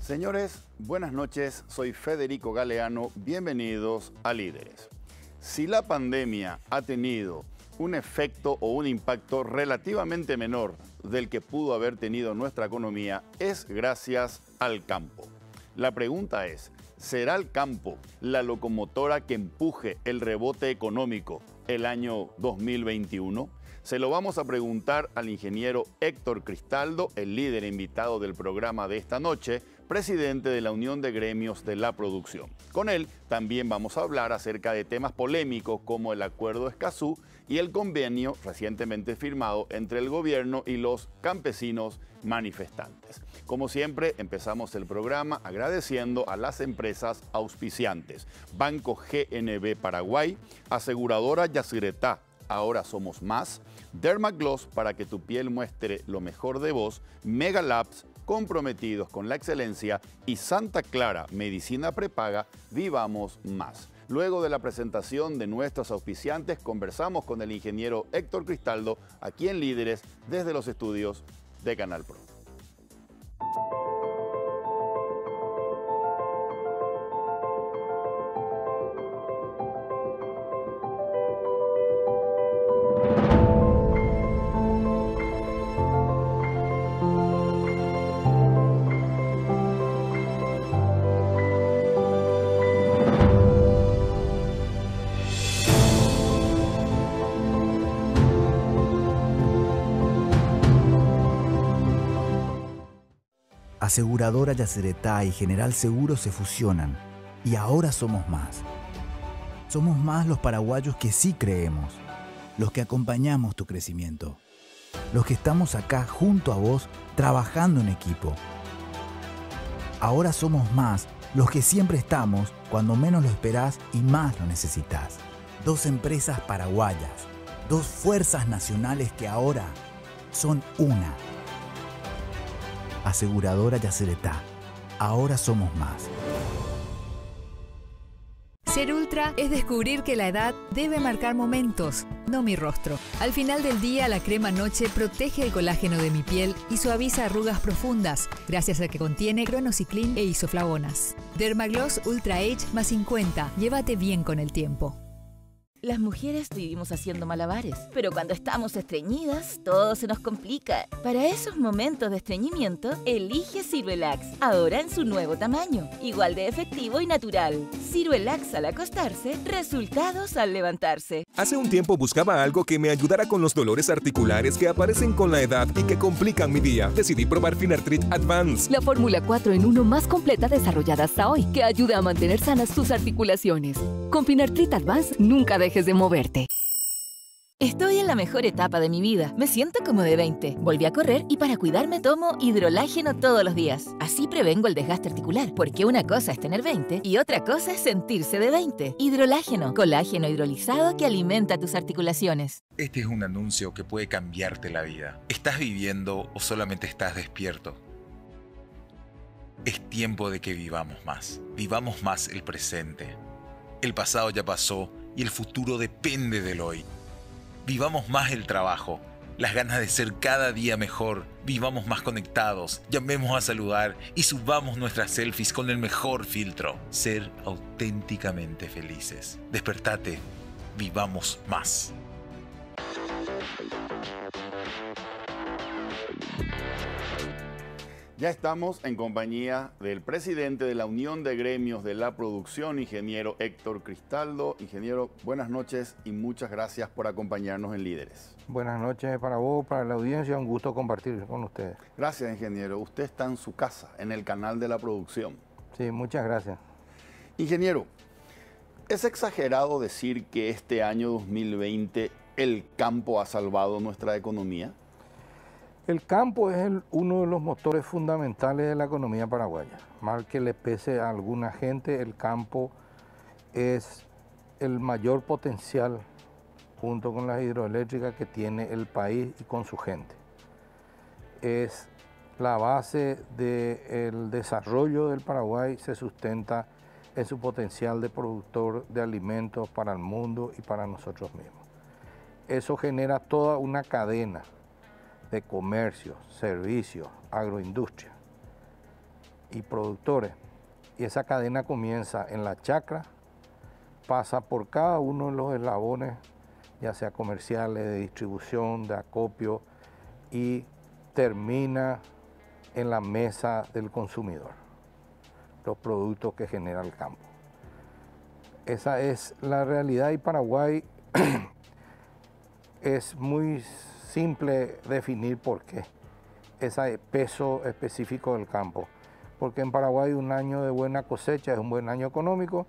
Señores, buenas noches, soy Federico Galeano, bienvenidos a Líderes. Si la pandemia ha tenido un efecto o un impacto relativamente menor del que pudo haber tenido nuestra economía, es gracias al campo. La pregunta es, ¿será el campo la locomotora que empuje el rebote económico el año 2021? Se lo vamos a preguntar al ingeniero Héctor Cristaldo, el líder invitado del programa de esta noche, presidente de la Unión de Gremios de la Producción. Con él también vamos a hablar acerca de temas polémicos como el Acuerdo de Escazú y el convenio recientemente firmado entre el gobierno y los campesinos manifestantes. Como siempre, empezamos el programa agradeciendo a las empresas auspiciantes: Banco GNB Paraguay, Aseguradora Yacyretá, Ahora Somos Más, Dermagloss para que tu piel muestre lo mejor de vos, Mega Labs, comprometidos con la excelencia, y Santa Clara Medicina Prepaga, vivamos más. Luego de la presentación de nuestros auspiciantes, conversamos con el ingeniero Héctor Cristaldo, aquí en Líderes, desde los estudios de Canal Pro. Aseguradora Yacyretá y General Seguro se fusionan y ahora somos más. Somos más los paraguayos que sí creemos, los que acompañamos tu crecimiento, los que estamos acá junto a vos trabajando en equipo. Ahora somos más los que siempre estamos cuando menos lo esperás y más lo necesitas. Dos empresas paraguayas, dos fuerzas nacionales que ahora son una. Aseguradora Yacyretá. Ahora somos más. Ser ultra es descubrir que la edad debe marcar momentos, no mi rostro. Al final del día, la crema noche protege el colágeno de mi piel y suaviza arrugas profundas, gracias a que contiene cronociclín e isoflavonas. Dermagloss Ultra Age más 50. Llévate bien con el tiempo. Las mujeres vivimos haciendo malabares, pero cuando estamos estreñidas, todo se nos complica. Para esos momentos de estreñimiento, elige Ciruelax, ahora en su nuevo tamaño, igual de efectivo y natural. Ciruelax al acostarse, resultados al levantarse. Hace un tiempo buscaba algo que me ayudara con los dolores articulares que aparecen con la edad y que complican mi día. Decidí probar Finartrit Advance. La fórmula 4 en 1 más completa desarrollada hasta hoy, que ayuda a mantener sanas tus articulaciones. Con Finartrit Advance, nunca dejes de moverte. Estoy en la mejor etapa de mi vida. Me siento como de 20. Volví a correr y para cuidarme tomo hidrolágeno todos los días. Así prevengo el desgaste articular, porque una cosa es tener 20 y otra cosa es sentirse de 20. Hidrolágeno, colágeno hidrolizado que alimenta tus articulaciones. Este es un anuncio que puede cambiarte la vida. ¿Estás viviendo o solamente estás despierto? Es tiempo de que vivamos más. Vivamos más el presente. El pasado ya pasó y el futuro depende del hoy. Vivamos más el trabajo, las ganas de ser cada día mejor. Vivamos más conectados, llamemos a saludar y subamos nuestras selfies con el mejor filtro. Ser auténticamente felices. Despertate, vivamos más. Ya estamos en compañía del presidente de la Unión de Gremios de la Producción, ingeniero Héctor Cristaldo. Ingeniero, buenas noches y muchas gracias por acompañarnos en Líderes. Buenas noches para vos, para la audiencia, un gusto compartir con ustedes. Gracias, ingeniero. Usted está en su casa, en el canal de la producción. Sí, muchas gracias. Ingeniero, ¿es exagerado decir que este año 2020 el campo ha salvado nuestra economía? El campo es uno de los motores fundamentales de la economía paraguaya. Mal que le pese a alguna gente, el campo es el mayor potencial junto con las hidroeléctricas que tiene el país y con su gente. Es la base del desarrollo del Paraguay se sustenta en su potencial de productor de alimentos para el mundo y para nosotros mismos. Eso genera toda una cadena de comercio, servicios, agroindustria y productores. Y esa cadena comienza en la chacra, pasa por cada uno de los eslabones, ya sea comerciales, de distribución, de acopio, y termina en la mesa del consumidor, los productos que genera el campo. Esa es la realidad, y Paraguay es muy simple definir por qué, ese peso específico del campo. Porque en Paraguay un año de buena cosecha es un buen año económico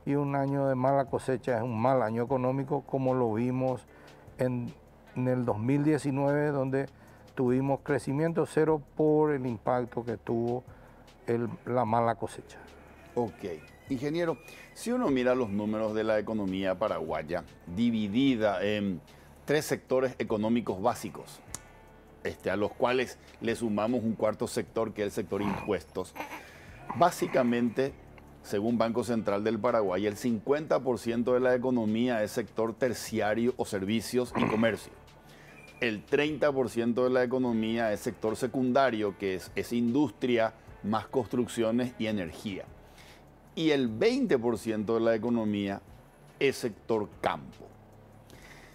y un año de mala cosecha es un mal año económico, como lo vimos en el 2019, donde tuvimos crecimiento cero por el impacto que tuvo la mala cosecha. Ok. Ingeniero, si uno mira los números de la economía paraguaya, dividida en 3 sectores económicos básicos, a los cuales le sumamos un cuarto sector, que es el sector impuestos, básicamente, según Banco Central del Paraguay, el 50% de la economía es sector terciario o servicios y comercio. El 30% de la economía es sector secundario, que es industria, más construcciones y energía. Y el 20% de la economía es sector campo.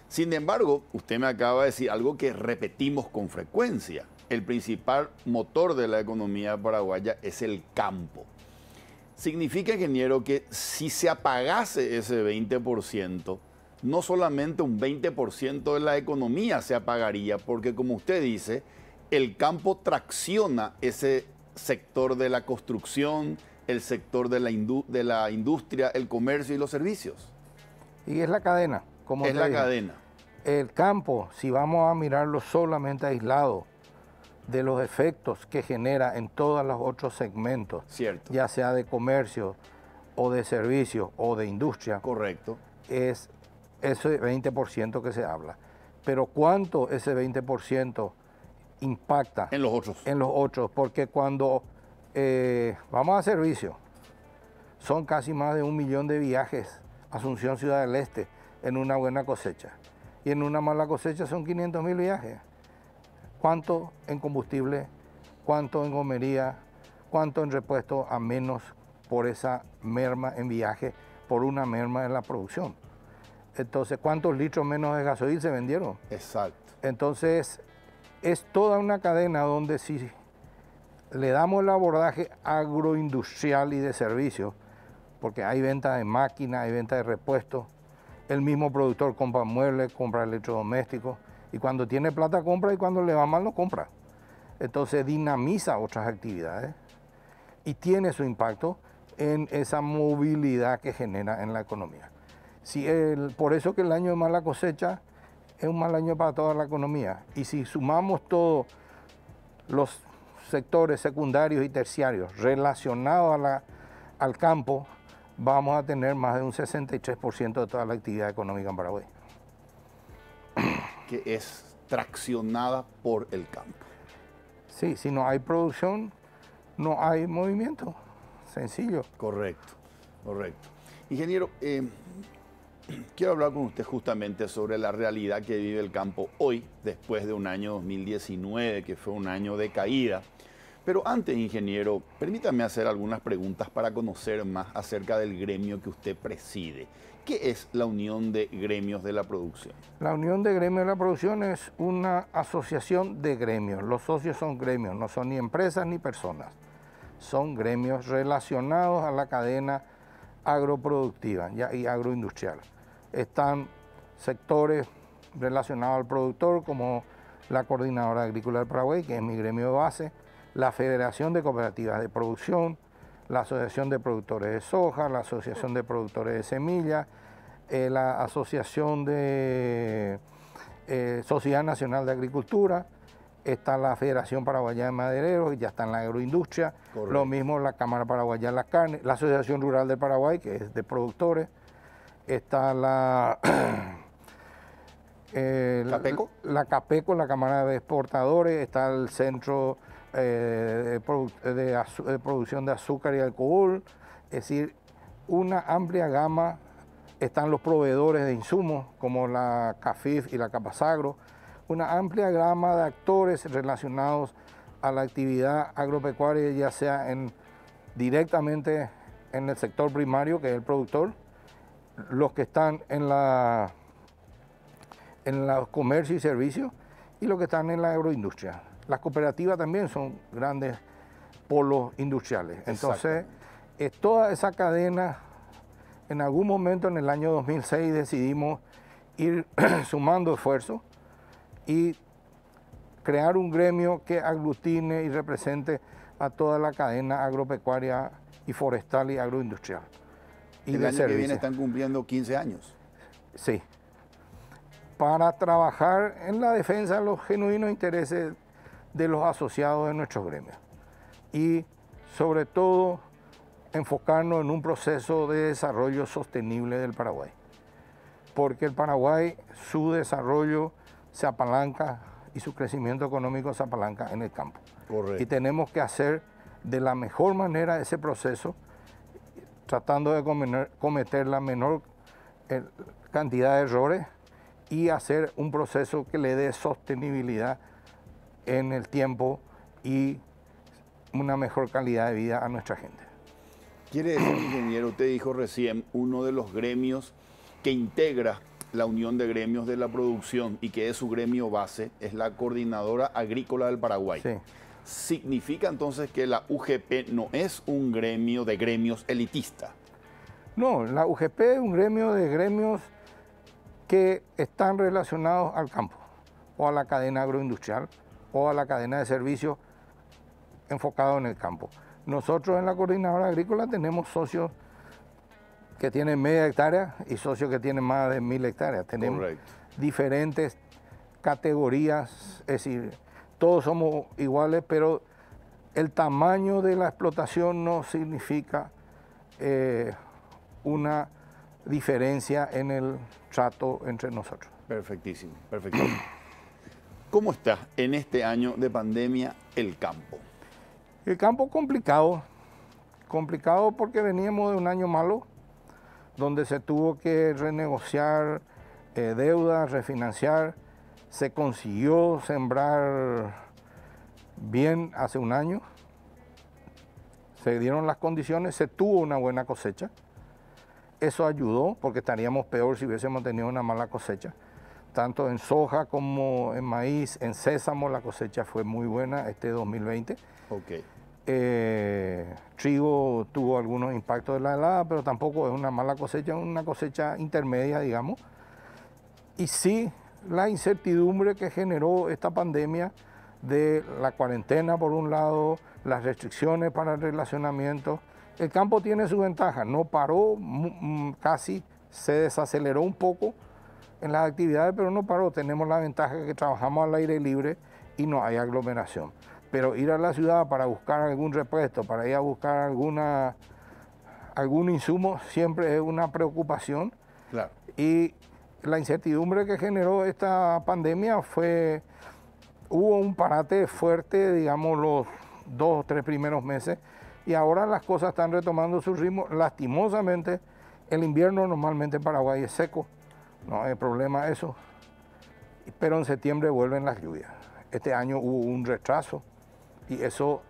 Sin embargo, usted me acaba de decir algo que repetimos con frecuencia. El principal motor de la economía paraguaya es el campo. Significa, ingeniero, que si se apagase ese 20%, no solamente un 20% de la economía se apagaría, porque como usted dice, el campo tracciona ese sector de la construcción, el sector de la industria, el comercio y los servicios. Y es la cadena, como es la cadena. El campo, si vamos a mirarlo solamente aislado de los efectos que genera en todos los otros segmentos, cierto, ya sea de comercio o de servicios o de industria, correcto, es ese 20% que se habla. Pero ¿cuánto ese 20% impacta en los otros? En los otros, porque cuando vamos a servicio, son casi más de 1 millón de viajes a Asunción, Ciudad del Este, en una buena cosecha. Y en una mala cosecha son 500.000 viajes. ¿Cuánto en combustible? ¿Cuánto en gomería? ¿Cuánto en repuesto a menos por esa merma en viaje, por una merma en la producción? Entonces, ¿cuántos litros menos de gasoil se vendieron? Exacto. Entonces, es toda una cadena donde si le damos el abordaje agroindustrial y de servicios, porque hay venta de máquinas, hay venta de repuestos, el mismo productor compra muebles, compra electrodomésticos, y cuando tiene plata compra y cuando le va mal no compra. Entonces dinamiza otras actividades y tiene su impacto en esa movilidad que genera en la economía. Por eso que el año de mala cosecha es un mal año para toda la economía. Y si sumamos todos los sectores secundarios y terciarios relacionados al campo, vamos a tener más de un 63% de toda la actividad económica en Paraguay. Que es traccionada por el campo. Sí, si no hay producción, no hay movimiento. Sencillo. Correcto, correcto. Ingeniero, quiero hablar con usted justamente sobre la realidad que vive el campo hoy, después de un año 2019, que fue un año de caída. Pero antes, ingeniero, permítame hacer algunas preguntas para conocer más acerca del gremio que usted preside. ¿Qué es la Unión de Gremios de la Producción? La Unión de Gremios de la Producción es una asociación de gremios. Los socios son gremios, no son ni empresas ni personas. Son gremios relacionados a la cadena agroproductiva y agroindustrial. Están sectores relacionados al productor, como la Coordinadora Agrícola del Paraguay, que es mi gremio de base, la Federación de Cooperativas de Producción, la Asociación de Productores de Soja, la Asociación de Productores de Semillas, la Asociación de Sociedad Nacional de Agricultura, está la Federación Paraguaya de Madereros, que ya está en la agroindustria, correcto. Lo mismo la Cámara Paraguaya de la Carne, la Asociación Rural del Paraguay, que es de productores, está la ¿Capeco? La Capeco, la Cámara de Exportadores, está el Centro de producción de azúcar y alcohol, es decir, una amplia gama. Están los proveedores de insumos como la CAFIF y la Capasagro, una amplia gama de actores relacionados a la actividad agropecuaria, ya sea directamente en el sector primario, que es el productor, los que están en los comercios y servicios y los que están en la agroindustria. Las cooperativas también son grandes polos industriales. Entonces, toda esa cadena, en algún momento en el año 2006 decidimos ir sumando esfuerzos y crear un gremio que aglutine y represente a toda la cadena agropecuaria y forestal y agroindustrial. Y el año que viene están cumpliendo 15 años. Sí. Para trabajar en la defensa de los genuinos intereses de los asociados de nuestros gremios. Y sobre todo enfocarnos en un proceso de desarrollo sostenible del Paraguay. Porque el Paraguay, su desarrollo se apalanca y su crecimiento económico se apalanca en el campo. Correcto. Y tenemos que hacer de la mejor manera ese proceso, tratando de cometer la menor cantidad de errores y hacer un proceso que le dé sostenibilidad en el tiempo y una mejor calidad de vida a nuestra gente. Quiere decir, ingeniero, usted dijo recién, uno de los gremios que integra la Unión de Gremios de la Producción y que es su gremio base, es la Coordinadora Agrícola del Paraguay. Sí. ¿Significa entonces que la UGP no es un gremio de gremios elitista? No, la UGP es un gremio de gremios que están relacionados al campo, o a la cadena agroindustrial, o a la cadena de servicios enfocado en el campo. Nosotros en la Coordinadora Agrícola tenemos socios que tienen media hectárea y socios que tienen más de 1000 hectáreas. Tenemos diferentes categorías, es decir, todos somos iguales, pero el tamaño de la explotación no significa una diferencia en el trato entre nosotros. Perfectísimo, perfectísimo. ¿Cómo está en este año de pandemia el campo? El campo complicado porque veníamos de un año malo, donde se tuvo que renegociar deudas, refinanciar. Se consiguió sembrar bien hace un año, se dieron las condiciones, se tuvo una buena cosecha. Eso ayudó porque estaríamos peor si hubiésemos tenido una mala cosecha. Tanto en soja como en maíz, en sésamo la cosecha fue muy buena este 2020. Okay. Trigo tuvo algunos impactos de la helada, pero tampoco es una mala cosecha, es una cosecha intermedia, digamos. Y sí, la incertidumbre que generó esta pandemia de la cuarentena por un lado, las restricciones para el relacionamiento. El campo tiene su ventaja, no paró, casi se desaceleró un poco en las actividades, pero no paró. Tenemos la ventaja que trabajamos al aire libre y no hay aglomeración. Pero ir a la ciudad para buscar algún repuesto, para ir a buscar algún insumo, siempre es una preocupación. Claro. Y la incertidumbre que generó esta pandemia hubo un parate fuerte, digamos, los 2 o 3 primeros meses, y ahora las cosas están retomando su ritmo. Lastimosamente, el invierno normalmente en Paraguay es seco, no hay problema eso, pero en septiembre vuelven las lluvias. Este año hubo un retraso y eso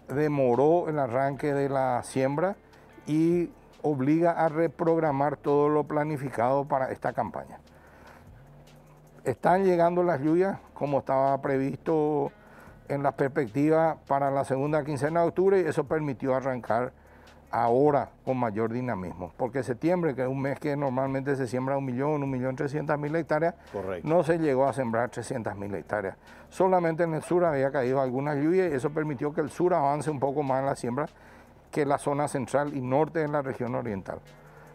demoró el arranque de la siembra y obliga a reprogramar todo lo planificado para esta campaña. Están llegando las lluvias como estaba previsto en la perspectiva para la segunda quincena de octubre, y eso permitió arrancar ahora con mayor dinamismo, porque septiembre, que es un mes que normalmente se siembra 1.300.000 hectáreas, correcto, no se llegó a sembrar 300.000 hectáreas. Solamente en el sur había caído algunas lluvias y eso permitió que el sur avance un poco más en la siembra que la zona central y norte de la región oriental.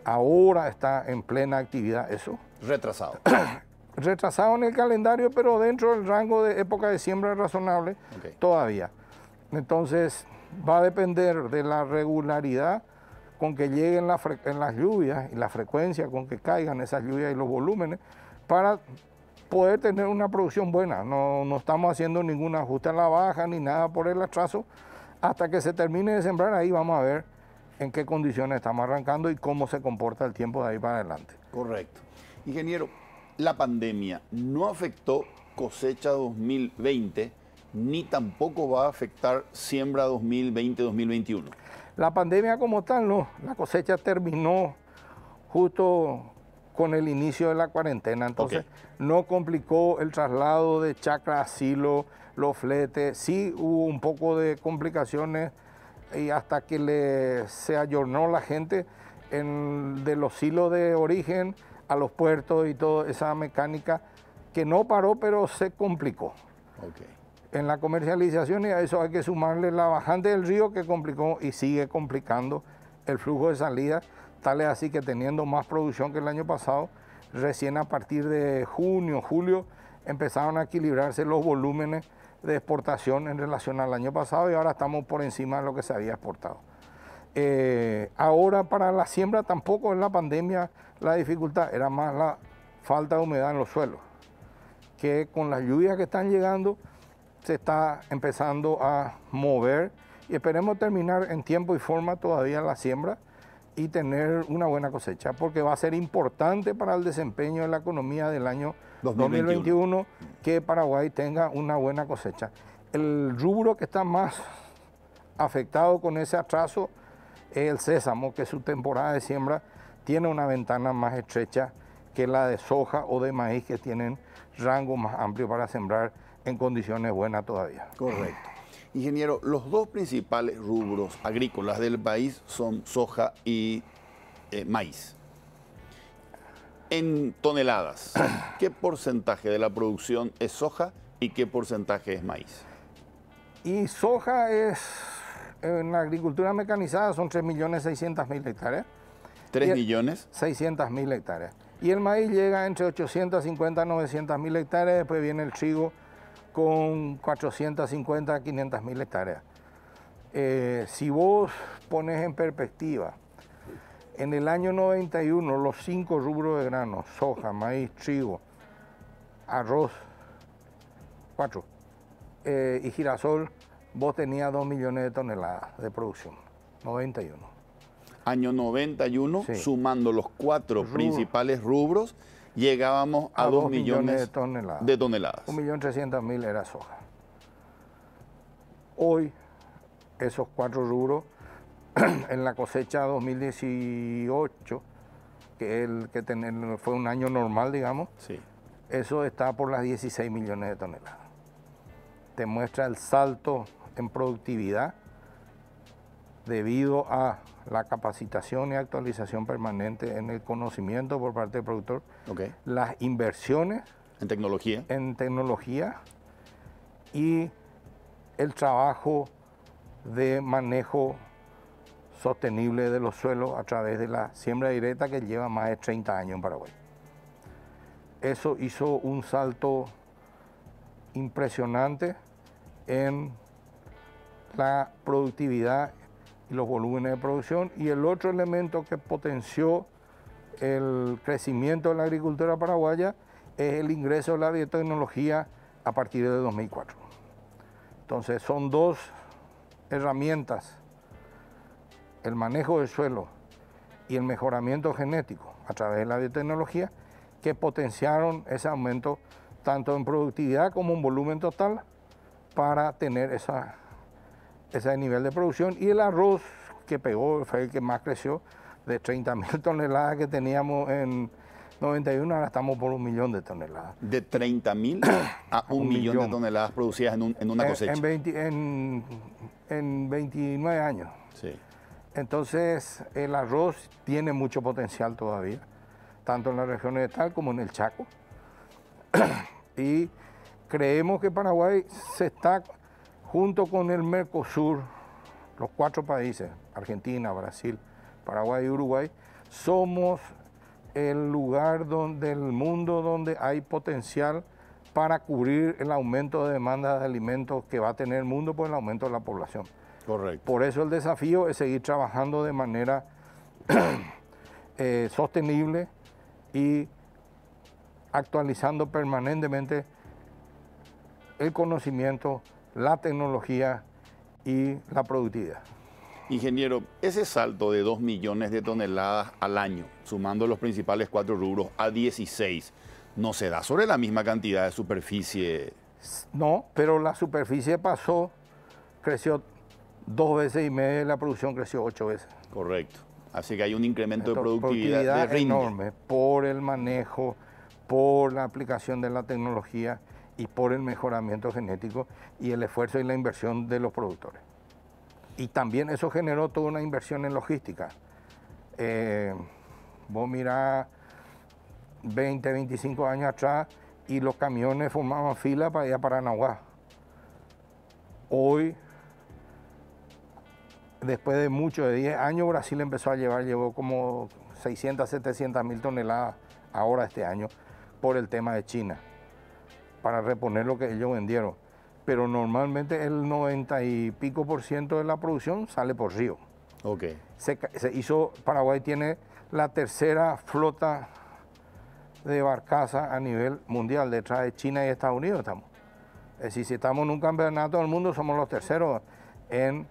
Ahora está en plena actividad eso. Retrasado. Retrasado en el calendario, pero dentro del rango de época de siembra razonable todavía. Entonces va a depender de la regularidad con que lleguen en las lluvias y la frecuencia con que caigan esas lluvias y los volúmenes para poder tener una producción buena. No estamos haciendo ningún ajuste a la baja ni nada por el atraso. Hasta que se termine de sembrar, ahí vamos a ver en qué condiciones estamos arrancando y cómo se comporta el tiempo de ahí para adelante. Correcto. Ingeniero, la pandemia no afectó cosecha 2020 ni tampoco va a afectar siembra 2020-2021. La pandemia como tal no, la cosecha terminó justo con el inicio de la cuarentena, entonces no complicó el traslado de chacra a silo, los fletes, sí hubo un poco de complicaciones y hasta que se ayornó la gente de los silos de origen a los puertos y toda esa mecánica que no paró, pero se complicó. En la comercialización, y a eso hay que sumarle la bajante del río que complicó y sigue complicando el flujo de salida, tal es así que teniendo más producción que el año pasado, recién a partir de junio, julio, empezaron a equilibrarse los volúmenes de exportación en relación al año pasado y ahora estamos por encima de lo que se había exportado. Ahora para la siembra tampoco en la pandemia la dificultad, era más la falta de humedad en los suelos, que con las lluvias que están llegando se está empezando a mover y esperemos terminar en tiempo y forma todavía la siembra y tener una buena cosecha, porque va a ser importante para el desempeño de la economía del año 2021 que Paraguay tenga una buena cosecha. El rubro que está más afectado con ese atraso es el sésamo, que su temporada de siembra tiene una ventana más estrecha que la de soja o de maíz, que tienen rango más amplio para sembrar en condiciones buenas todavía. Correcto. Ingeniero, los dos principales rubros agrícolas del país son soja y maíz. En toneladas, ¿qué porcentaje de la producción es soja y qué porcentaje es maíz? Y soja es, en la agricultura mecanizada son 3.600.000 hectáreas. ¿3 millones? 600.000 hectáreas. Y el maíz llega entre 850 y 900.000 hectáreas, después viene el trigo con 450 a 500.000 hectáreas. Si vos pones en perspectiva, en el año 91 los 5 rubros de grano, soja, maíz, trigo, arroz, 4, y girasol, vos tenías 2 millones de toneladas de producción, 91. Año 91, sí, sumando los 4 principales rubros, llegábamos a 2 millones de toneladas. 1.300.000 era soja. Hoy, esos 4 rubros, en la cosecha 2018, que fue un año normal, digamos, sí, eso está por las 16 millones de toneladas. Te muestra el salto en productividad debido a la capacitación y actualización permanente en el conocimiento por parte del productor, las inversiones en tecnología y el trabajo de manejo sostenible de los suelos a través de la siembra directa que lleva más de 30 años en Paraguay. Eso hizo un salto impresionante en la productividad y los volúmenes de producción, y el otro elemento que potenció el crecimiento de la agricultura paraguaya es el ingreso de la biotecnología a partir de 2004. Entonces son dos herramientas, el manejo del suelo y el mejoramiento genético a través de la biotecnología, que potenciaron ese aumento tanto en productividad como en volumen total para tener ese nivel de producción. Y el arroz, que pegó, fue el que más creció, de 30.000 toneladas que teníamos en 91, ahora estamos por 1 millón de toneladas. De 30.000 a 1 millón de toneladas producidas en una cosecha. En 29 años. Sí. Entonces el arroz tiene mucho potencial todavía, tanto en la región oriental como en el Chaco. Y creemos que Paraguay se está, junto con el Mercosur, los 4 países, Argentina, Brasil, Paraguay y Uruguay, somos el lugar del mundo donde hay potencial para cubrir el aumento de demanda de alimentos que va a tener el mundo por el aumento de la población. Correcto. Por eso el desafío es seguir trabajando de manera sostenible y actualizando permanentemente el conocimiento, la tecnología y la productividad. Ingeniero, ese salto de 2 millones de toneladas al año, sumando los principales 4 rubros a 16, ¿no se da sobre la misma cantidad de superficie? No, pero la superficie creció 2 veces y media y la producción creció 8 veces. Correcto. Así que hay un incremento de productividad de rinde. Enorme por el manejo, por la aplicación de la tecnología y por el mejoramiento genético y el esfuerzo y la inversión de los productores. Y también eso generó toda una inversión en logística. Vos mirás 20, 25 años atrás y los camiones formaban fila para ir a Paranaguá. Hoy, después de mucho, de 10 años, Brasil empezó a llevó como 600, 700 mil toneladas ahora este año por el tema de China, para reponer lo que ellos vendieron. Pero normalmente el 90 y pico % de la producción sale por río. Okay. Paraguay tiene la tercera flota de barcaza a nivel mundial, detrás de China y Estados Unidos estamos. Es decir, si estamos en un campeonato del mundo, somos los terceros en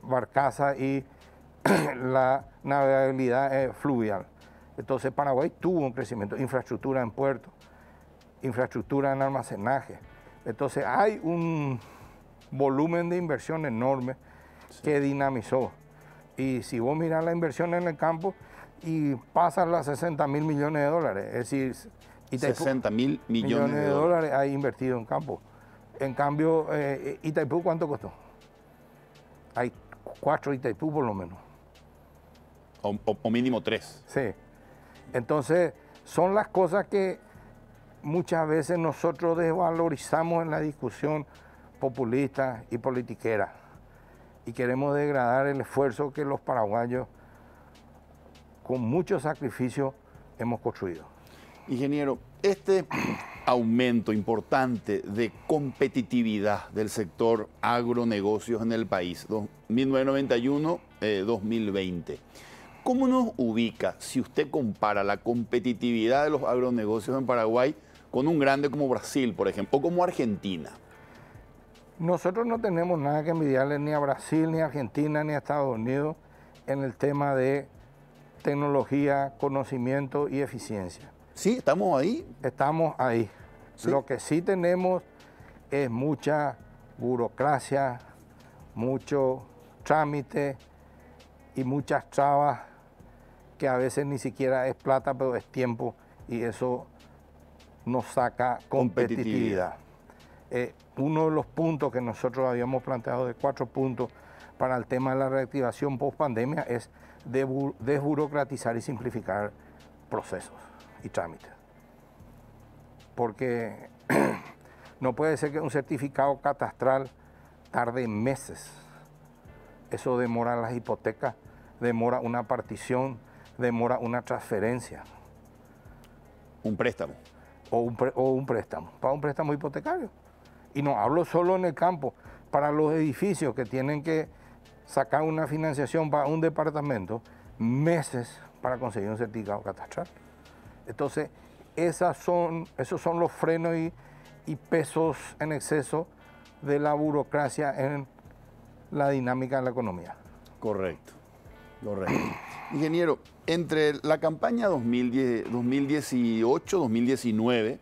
barcaza y la navegabilidad fluvial. Entonces Paraguay tuvo un crecimiento, infraestructura en puertos, infraestructura en almacenaje. Entonces hay un volumen de inversión enorme que dinamizó. Y si vos mirás la inversión en el campo y pasan las 60 mil millones de dólares, es decir, Itaipú, 60 mil millones de dólares ha invertido en campo. En cambio, Itaipú, ¿cuánto costó? Hay 4 Itaipú por lo menos. O mínimo 3. Sí. Entonces, son las cosas que muchas veces nosotros desvalorizamos en la discusión populista y politiquera. Y queremos degradar el esfuerzo que los paraguayos, con mucho sacrificio, hemos construido. Ingeniero, este aumento importante de competitividad del sector agronegocios en el país, 1991-2020, ¿cómo nos ubica si usted compara la competitividad de los agronegocios en Paraguay con un grande como Brasil, por ejemplo, o como Argentina? Nosotros no tenemos nada que envidiarle ni a Brasil, ni a Argentina, ni a Estados Unidos en el tema de tecnología, conocimiento y eficiencia. Sí, estamos ahí. Estamos ahí. ¿Sí? Lo que sí tenemos es mucha burocracia, mucho trámite y muchas trabas que a veces ni siquiera es plata, pero es tiempo, y eso nos saca competitividad. Uno de los puntos que nosotros habíamos planteado de 4 puntos para el tema de la reactivación post-pandemia es desburocratizar y simplificar procesos y trámites. Porque no puede ser que un certificado catastral tarde meses. Eso demora las hipotecas, demora una partición, demora una transferencia. Un préstamo. O un préstamo, para un préstamo hipotecario. Y no hablo solo en el campo, para los edificios que tienen que sacar una financiación para un departamento, meses para conseguir un certificado catastral. Entonces, esos son los frenos y pesos en exceso de la burocracia en la dinámica de la economía. Correcto, correcto. Ingeniero, entre la campaña 2018-2019,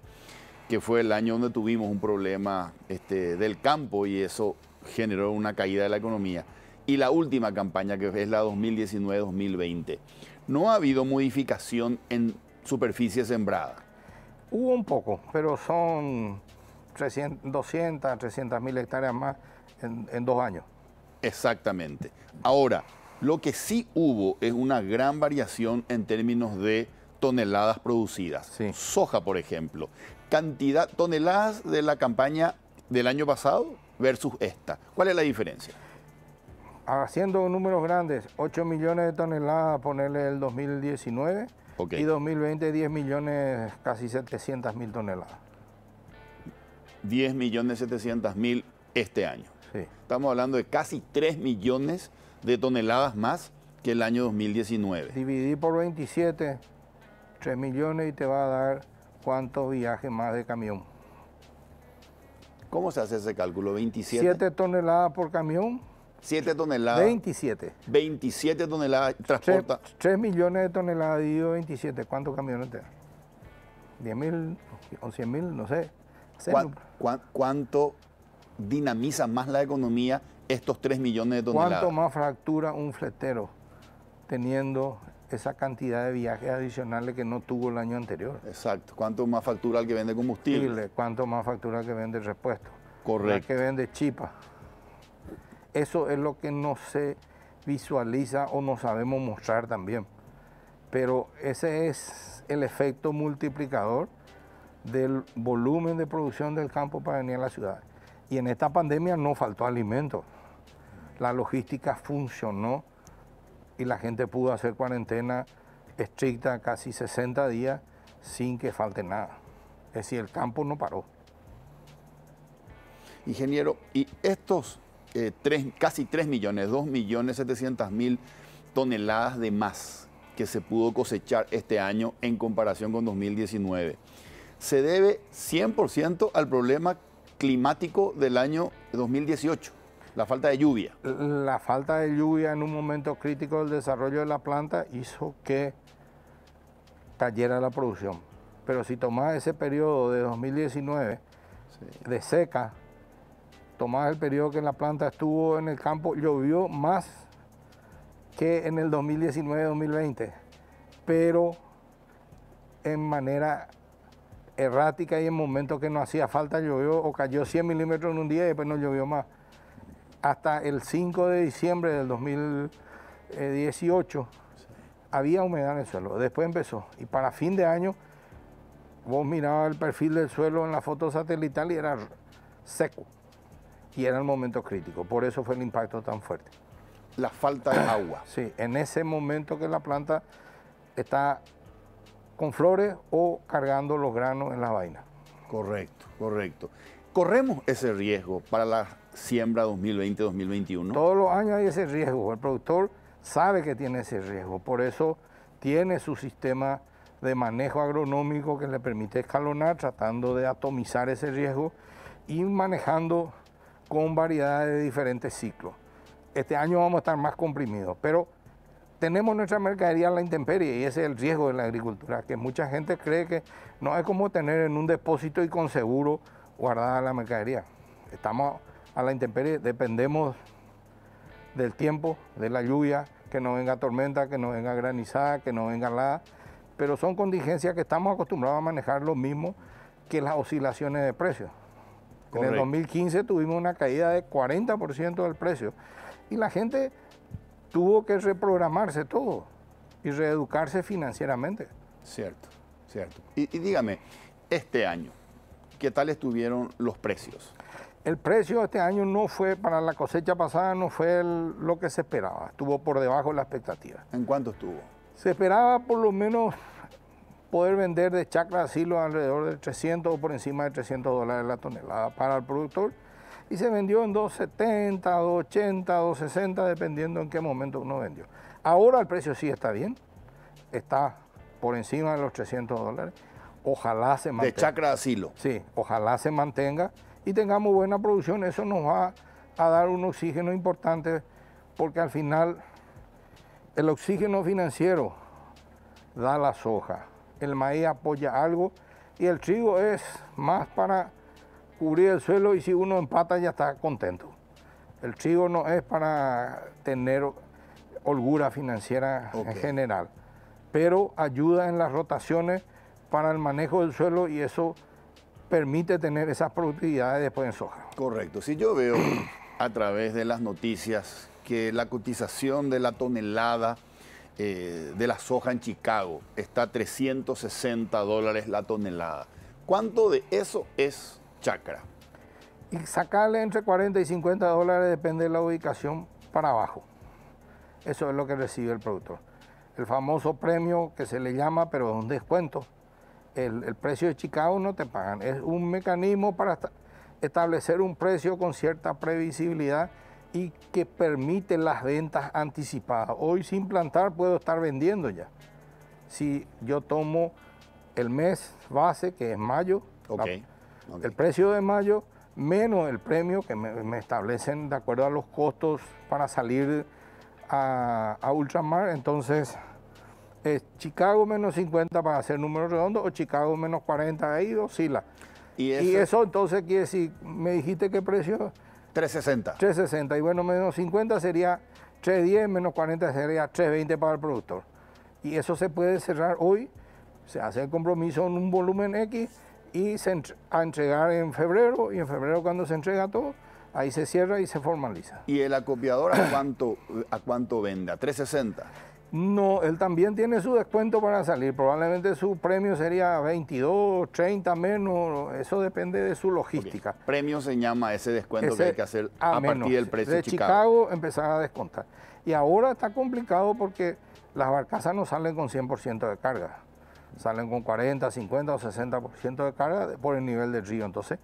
que fue el año donde tuvimos un problema del campo y eso generó una caída de la economía, y la última campaña, que es la 2019-2020, ¿no ha habido modificación en superficie sembrada? Hubo un poco, pero son 200, 300 mil hectáreas más en 2 años. Exactamente. Ahora, lo que sí hubo es una gran variación en términos de toneladas producidas. Sí. Soja, por ejemplo. Toneladas de la campaña del año pasado versus esta. ¿Cuál es la diferencia? Haciendo números grandes, 8 millones de toneladas, ponerle el 2019, okay. Y 2020, 10 millones, casi 700 mil toneladas. 10.700.000 este año. Sí. Estamos hablando de casi 3 millones de toneladas más que el año 2019. Dividí por 27, 3 millones y te va a dar cuántos viajes más de camión. ¿Cómo se hace ese cálculo? ¿27? 7 toneladas por camión. 7 toneladas. 27. 27 toneladas transporta. 3 millones de toneladas dividido 27. ¿Cuántos camiones te dan? 10.000 o 100.000, no sé. ¿Cuánto dinamiza más la economía estos 3 millones de toneladas? ¿Cuánto más fractura un fletero teniendo esa cantidad de viajes adicionales que no tuvo el año anterior? Exacto. ¿Cuánto más factura el que vende combustible? ¿Cuánto más factura el que vende repuesto? Correcto. El que vende chipa. Eso es lo que no se visualiza o no sabemos mostrar también. Pero ese es el efecto multiplicador del volumen de producción del campo para venir a la ciudad. Y en esta pandemia no faltó alimento. La logística funcionó y la gente pudo hacer cuarentena estricta casi 60 días sin que falte nada. Es decir, el campo no paró. Ingeniero, y estos casi 3 millones, 2.700.000 toneladas de más que se pudo cosechar este año en comparación con 2019, ¿se debe 100% al problema climático del año 2018? La falta de lluvia. La falta de lluvia en un momento crítico del desarrollo de la planta hizo que cayera la producción. Pero si tomás ese periodo de 2019 de seca, tomás el periodo que la planta estuvo en el campo, llovió más que en el 2019-2020, pero en manera errática y en momentos que no hacía falta llovió o cayó 100 milímetros en un día y después no llovió más. Hasta el 5 de diciembre del 2018 había humedad en el suelo, después empezó. Y para fin de año, vos mirabas el perfil del suelo en la foto satelital y era seco. Y era el momento crítico, por eso fue el impacto tan fuerte. La falta de agua. Sí, en ese momento que la planta está con flores o cargando los granos en la vaina. Correcto, correcto. ¿Corremos ese riesgo para la siembra 2020-2021? Todos los años hay ese riesgo. El productor sabe que tiene ese riesgo. Por eso tiene su sistema de manejo agronómico que le permite escalonar, tratando de atomizar ese riesgo y manejando con variedades de diferentes ciclos. Este año vamos a estar más comprimidos, pero tenemos nuestra mercadería a la intemperie y ese es el riesgo de la agricultura, que mucha gente cree que no es como tener en un depósito y con seguro guardada la mercadería. Estamos a la intemperie, dependemos del tiempo, de la lluvia, que no venga tormenta, que no venga granizada, que no venga helada, pero son contingencias que estamos acostumbrados a manejar lo mismo que las oscilaciones de precios. En el 2015 tuvimos una caída de 40% del precio y la gente tuvo que reprogramarse todo y reeducarse financieramente. Cierto, cierto. Y dígame, este año, ¿qué tal estuvieron los precios? El precio este año no fue, para la cosecha pasada, no fue lo que se esperaba. Estuvo por debajo de la expectativa. ¿En cuánto estuvo? Se esperaba por lo menos poder vender de chacra a silo alrededor de 300 o por encima de $300 la tonelada para el productor. Y se vendió en 270, 280, 260, dependiendo en qué momento uno vendió. Ahora el precio sí está bien. Está por encima de los $300. Ojalá se mantenga. De chacra a silo. Sí, ojalá se mantenga y tengamos buena producción. Eso nos va a dar un oxígeno importante porque al final el oxígeno financiero da la soja. El maíz apoya algo y el trigo es más para cubrir el suelo y si uno empata ya está contento. El trigo no es para tener holgura financiera en general, pero ayuda en las rotaciones para el manejo del suelo y eso permite tener esas productividades después en soja. Correcto. Si yo veo a través de las noticias que la cotización de la tonelada de la soja en Chicago está a $360 la tonelada, ¿cuánto de eso es chacra? Y sacarle entre 40 y $50 depende de la ubicación para abajo. Eso es lo que recibe el productor. El famoso premio que se le llama, pero es un descuento. El precio de Chicago no te pagan. Es un mecanismo para establecer un precio con cierta previsibilidad y que permite las ventas anticipadas. Hoy sin plantar puedo estar vendiendo ya. si yo tomo el mes base, que es mayo, el precio de mayo, menos el premio que me establecen de acuerdo a los costos para salir a ultramar, entonces es Chicago menos 50 para hacer números redondos o Chicago menos 40, ahí oscila. Y eso entonces quiere decir, me dijiste qué precio. 360. 360, y bueno, menos 50 sería 310, menos 40 sería 320 para el productor. Y eso se puede cerrar hoy, se hace el compromiso en un volumen X y a entregar en febrero, y en febrero cuando se entrega todo, ahí se cierra y se formaliza. ¿Y el acopiador a cuánto vende? ¿A 360? No, él también tiene su descuento para salir. Probablemente su premio sería 22, 30 menos. Eso depende de su logística. Okay. Premio se llama ese descuento que hay que hacer a partir del precio de Chicago. Empezar a descontar. Y ahora está complicado porque las barcazas no salen con 100% de carga. Salen con 40, 50 o 60% de carga por el nivel del río. Entonces,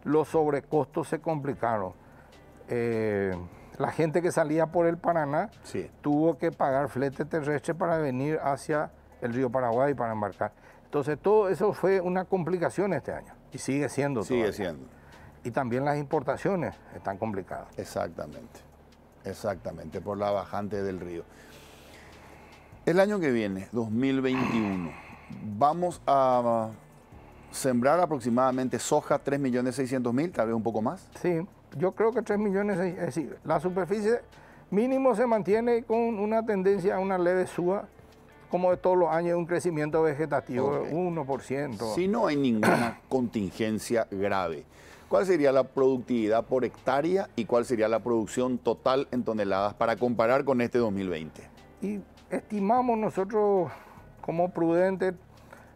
los sobrecostos se complicaron. La gente que salía por el Paraná tuvo que pagar flete terrestre para venir hacia el río Paraguay para embarcar. Entonces todo eso fue una complicación este año y sigue siendo. Sigue siendo. Y también las importaciones están complicadas. Exactamente, exactamente, por la bajante del río. El año que viene, 2021, vamos a sembrar aproximadamente soja 3.600.000, tal vez un poco más. Sí. Yo creo que 3 millones, es decir, la superficie mínimo se mantiene con una tendencia a una leve suba, como de todos los años, un crecimiento vegetativo de 1%. Si no hay ninguna contingencia grave, ¿cuál sería la productividad por hectárea y cuál sería la producción total en toneladas para comparar con este 2020? Y estimamos nosotros como prudentes,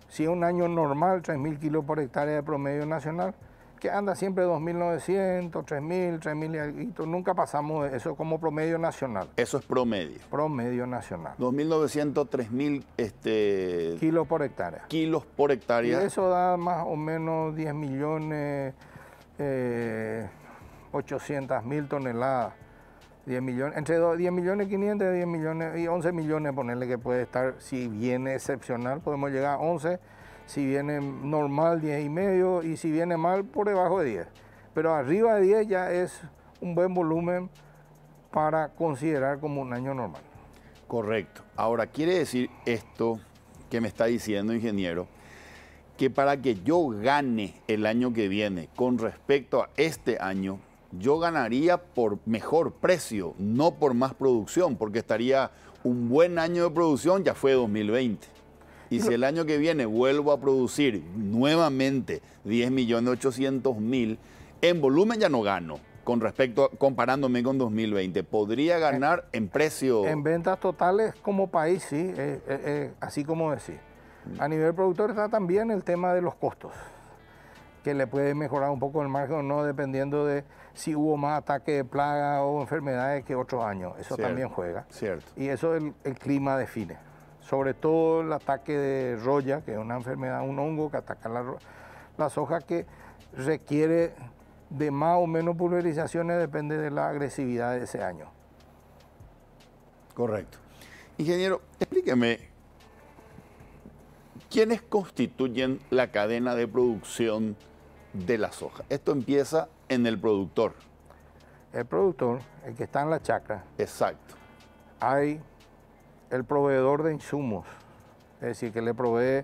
si es un año normal, 3.000 kilos por hectárea de promedio nacional, que anda siempre 2.900, 3.000, 3.000 y algo. Nunca pasamos de eso como promedio nacional. Eso es promedio. Promedio nacional. 2.900, 3.000 kilos por hectárea. Kilos por hectárea. Y eso da más o menos 10 millones, 800.000 toneladas. 10 millones, entre 10 millones 500 y 10 millones y 11 millones, ponerle que puede estar, si viene excepcional, podemos llegar a 11. Si viene normal, 10,5, y si viene mal, por debajo de 10. Pero arriba de 10 ya es un buen volumen para considerar como un año normal. Correcto. Ahora, quiere decir esto que me está diciendo, ingeniero, que para que yo gane el año que viene con respecto a este año, yo ganaría por mejor precio, no por más producción, porque estaría un buen año de producción, ya fue 2020. Y si el año que viene vuelvo a producir nuevamente 10.800.000, en volumen ya no gano, con respecto, comparándome con 2020. ¿Podría ganar en precio? En ventas totales como país, sí, así como decir. A nivel productor está también el tema de los costos, que le puede mejorar un poco el margen o no, dependiendo de si hubo más ataque de plaga o enfermedades que otros años. Eso también juega. Cierto. Y eso el clima define. Sobre todo el ataque de roya, que es una enfermedad, un hongo que ataca la soja, que requiere de más o menos pulverizaciones, depende de la agresividad de ese año. Correcto. Ingeniero, explíqueme, ¿quiénes constituyen la cadena de producción de la soja? Esto empieza en el productor. El productor, el que está en la chacra. Exacto. Hay el proveedor de insumos, es decir, que le provee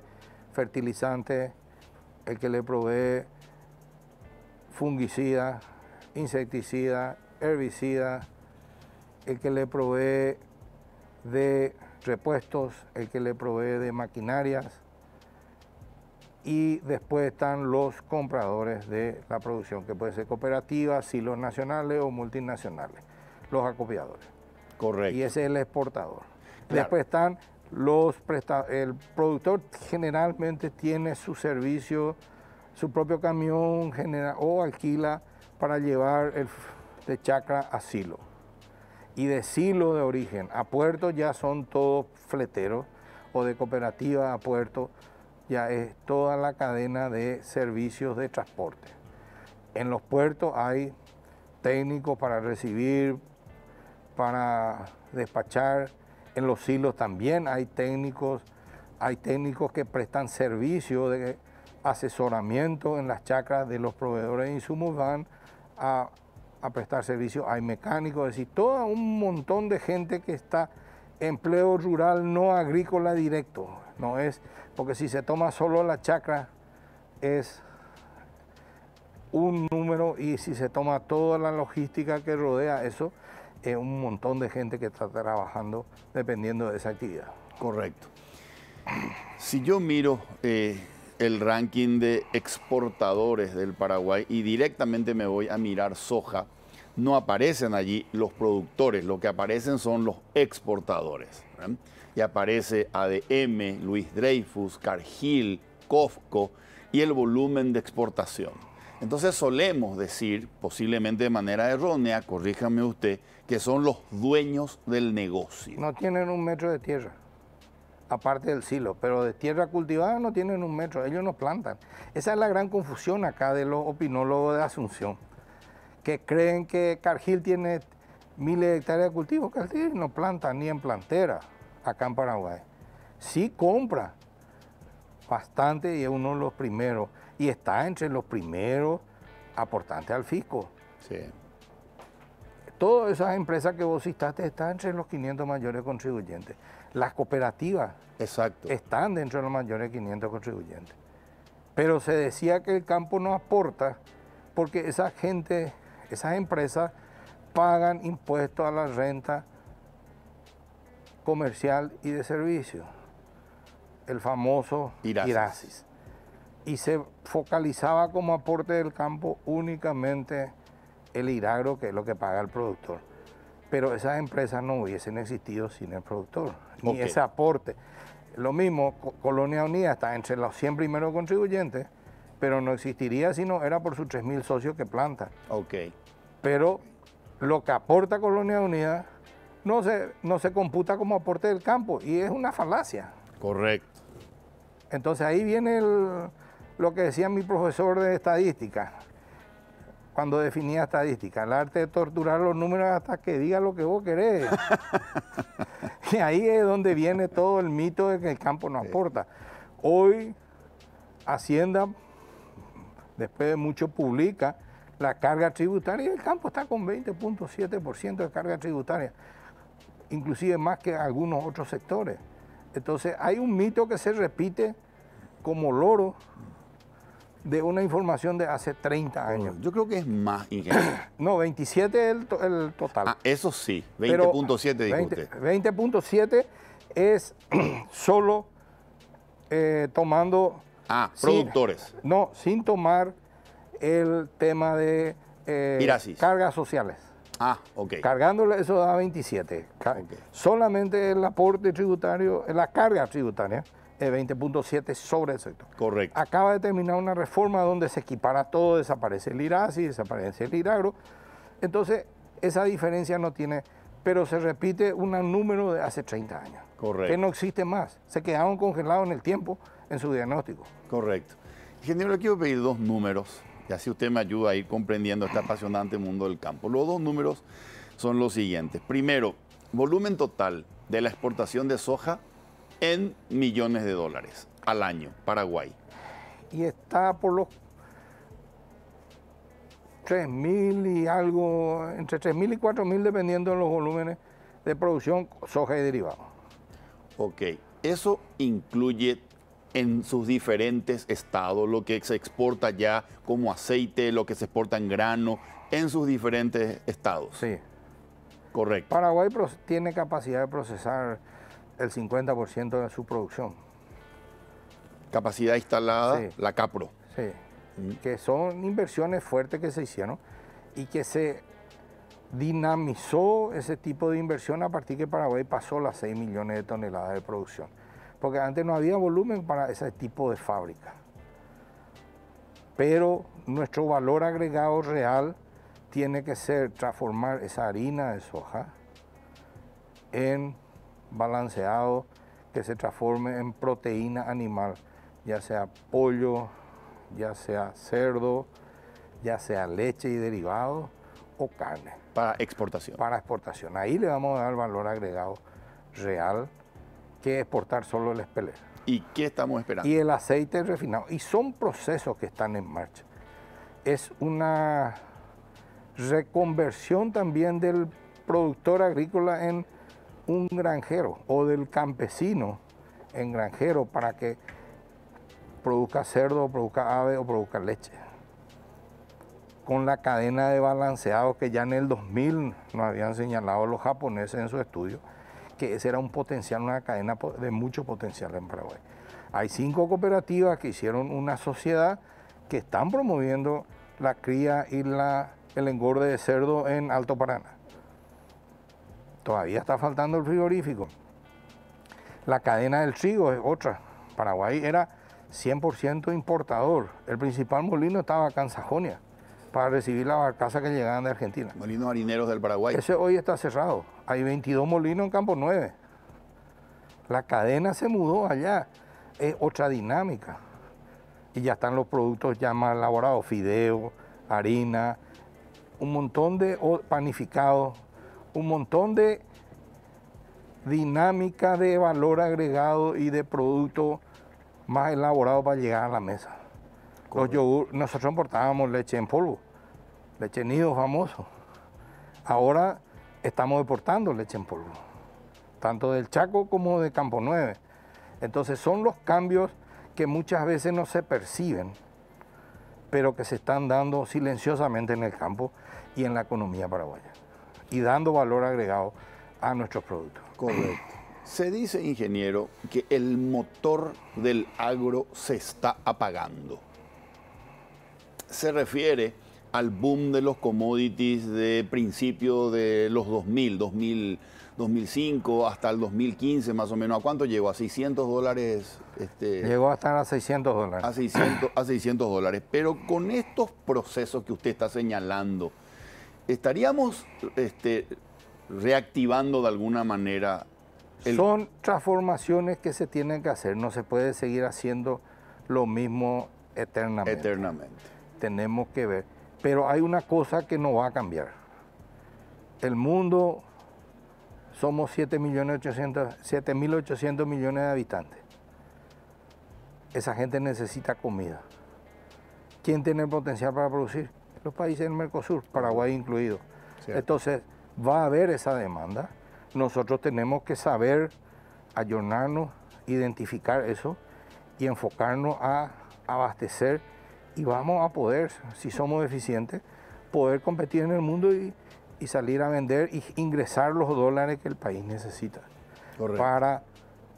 fertilizantes, el que le provee fungicida, insecticida, herbicida, el que le provee de repuestos, el que le provee de maquinarias, y después están los compradores de la producción, que puede ser cooperativas, silos nacionales o multinacionales, los acopiadores. Correcto. Y ese es el exportador. Claro. Después están el productor generalmente tiene su servicio, su propio camión o alquila para llevar de chacra a silo. Y de silo de origen a puerto ya son todos fleteros, o de cooperativa a puerto ya es toda la cadena de servicios de transporte. En los puertos hay técnicos para recibir, para despachar. En los silos también hay técnicos hay técnicos que prestan servicio de asesoramiento en las chacras de los proveedores de insumos, van a prestar servicio, hay mecánicos, es decir, todo un montón de gente que está empleo rural no agrícola directo, no es, porque si se toma solo la chacra es un número y si se toma toda la logística que rodea eso, es un montón de gente que está trabajando dependiendo de esa actividad. Correcto. Si yo miro el ranking de exportadores del Paraguay y directamente me voy a mirar soja, no aparecen allí los productores, lo que aparecen son los exportadores, ¿verdad? Y aparece ADM, Luis Dreyfus, Cargill, COFCO y el volumen de exportación. Entonces solemos decir, posiblemente de manera errónea, corríjame usted, que son los dueños del negocio. No tienen un metro de tierra, aparte del silo, pero de tierra cultivada no tienen un metro, ellos no plantan. Esa es la gran confusión acá de los opinólogos de Asunción, que creen que Cargill tiene miles de hectáreas de cultivo. Cargill no planta ni en plantera acá en Paraguay. Sí compra bastante y es uno de los primeros, y está entre los primeros aportantes al fisco. Sí. Todas esas empresas que vos citaste están entre los 500 mayores contribuyentes. Las cooperativas están dentro de los mayores 500 contribuyentes. Pero se decía que el campo no aporta porque esa gente, esas empresas pagan impuestos a la renta comercial y de servicio, el famoso IRASIS. Y se focalizaba como aporte del campo únicamente el IRAGRO, que es lo que paga el productor. Pero esas empresas no hubiesen existido sin el productor, ni ese aporte. Lo mismo, Colonia Unida está entre los 100 primeros contribuyentes, pero no existiría si no era por sus 3.000 socios que plantan. Pero lo que aporta Colonia Unida no se computa como aporte del campo y es una falacia. Correcto. Entonces ahí viene lo que decía mi profesor de estadística, cuando definía estadística, el arte de torturar los números hasta que diga lo que vos querés. Y ahí es donde viene todo el mito de que el campo no aporta. Hoy Hacienda, después de mucho, publica la carga tributaria y el campo está con 20.7% de carga tributaria, inclusive más que algunos otros sectores. Entonces hay un mito que se repite como loro de una información de hace 30 años. Yo creo que es más, ingeniero. No, 27 es el total. Ah, eso sí, 20.7 dijo usted. 20.7 es solo tomando... productores. Sin tomar el tema de cargas sociales. Cargándole eso da 27. Solamente el aporte tributario, la carga tributaria, es 20.7 sobre el sector. Correcto. Acaba de terminar una reforma donde se equipara todo, desaparece el IRASI, desaparece el IRAGRO. Entonces, esa diferencia no tiene, pero se repite un número de hace 30 años. Correcto. Que no existe más. Se quedaron congelados en el tiempo en su diagnóstico. Correcto. Ingeniero, le quiero pedir dos números, y así usted me ayuda a ir comprendiendo este apasionante mundo del campo. Los dos números son los siguientes. Primero, volumen total de la exportación de soja en millones de dólares al año, Paraguay. Y está por los 3.000 y algo, entre 3.000 y 4.000 dependiendo de los volúmenes de producción, soja y derivados. Eso incluye en sus diferentes estados, lo que se exporta ya como aceite, lo que se exporta en grano, en sus diferentes estados. Sí. Correcto. Paraguay tiene capacidad de procesar el 50% de su producción. Capacidad instalada, sí. La CAPRO. Sí, que son inversiones fuertes que se hicieron y que se dinamizó ese tipo de inversión a partir que Paraguay pasó las 6 millones de toneladas de producción. Porque antes no había volumen para ese tipo de fábrica. Pero nuestro valor agregado real tiene que ser transformar esa harina de soja en balanceado, que se transforme en proteína animal, ya sea pollo, ya sea cerdo, ya sea leche y derivados o carne. Para exportación. Para exportación. Ahí le vamos a dar valor agregado real, que exportar solo el espeler. ¿Y qué estamos esperando? Y el aceite refinado. Y son procesos que están en marcha. Es una reconversión también del productor agrícola en un granjero o del campesino en granjero para que produzca cerdo, produzca ave o produzca leche. Con la cadena de balanceado que ya en el 2000 nos habían señalado los japoneses en su estudio, que ese era un potencial, una cadena de mucho potencial en Paraguay. Hay 5 cooperativas que hicieron una sociedad que están promoviendo la cría y el engorde de cerdo en Alto Paraná. Todavía está faltando el frigorífico. La cadena del trigo es otra. Paraguay era 100% importador. El principal molino estaba acá en Sajonia para recibir las barcazas que llegaban de Argentina. Molinos harineros del Paraguay. Ese hoy está cerrado. Hay 22 molinos en Campo 9. La cadena se mudó allá. Es otra dinámica. Y ya están los productos ya más elaborados, fideo, harina, un montón de panificados, un montón de dinámica de valor agregado y de producto más elaborado para llegar a la mesa. Los yogur, nosotros importábamos leche en polvo, leche nido famoso. Ahora estamos exportando leche en polvo, tanto del Chaco como de Campo 9. Entonces son los cambios que muchas veces no se perciben, pero que se están dando silenciosamente en el campo y en la economía paraguaya, y dando valor agregado a nuestros productos. Correcto. Se dice, ingeniero, que el motor del agro se está apagando. Se refiere al boom de los commodities de principio de los 2005 hasta el 2015 más o menos. ¿A cuánto llegó? ¿A $600? Llegó a estar a $600. A $600. Pero con estos procesos que usted está señalando, ¿estaríamos reactivando de alguna manera? Son transformaciones que se tienen que hacer. No se puede seguir haciendo lo mismo eternamente. Tenemos que ver. Pero hay una cosa que no va a cambiar. El mundo, somos 7.800 millones de habitantes. Esa gente necesita comida. ¿Quién tiene el potencial para producir? Los países del Mercosur, Paraguay incluido. Cierto. Entonces, va a haber esa demanda. Nosotros tenemos que saber ayornarnos, identificar eso y enfocarnos a abastecer, y vamos a poder, si somos eficientes, poder competir en el mundo y salir a vender y ingresar los dólares que el país necesita. Correcto.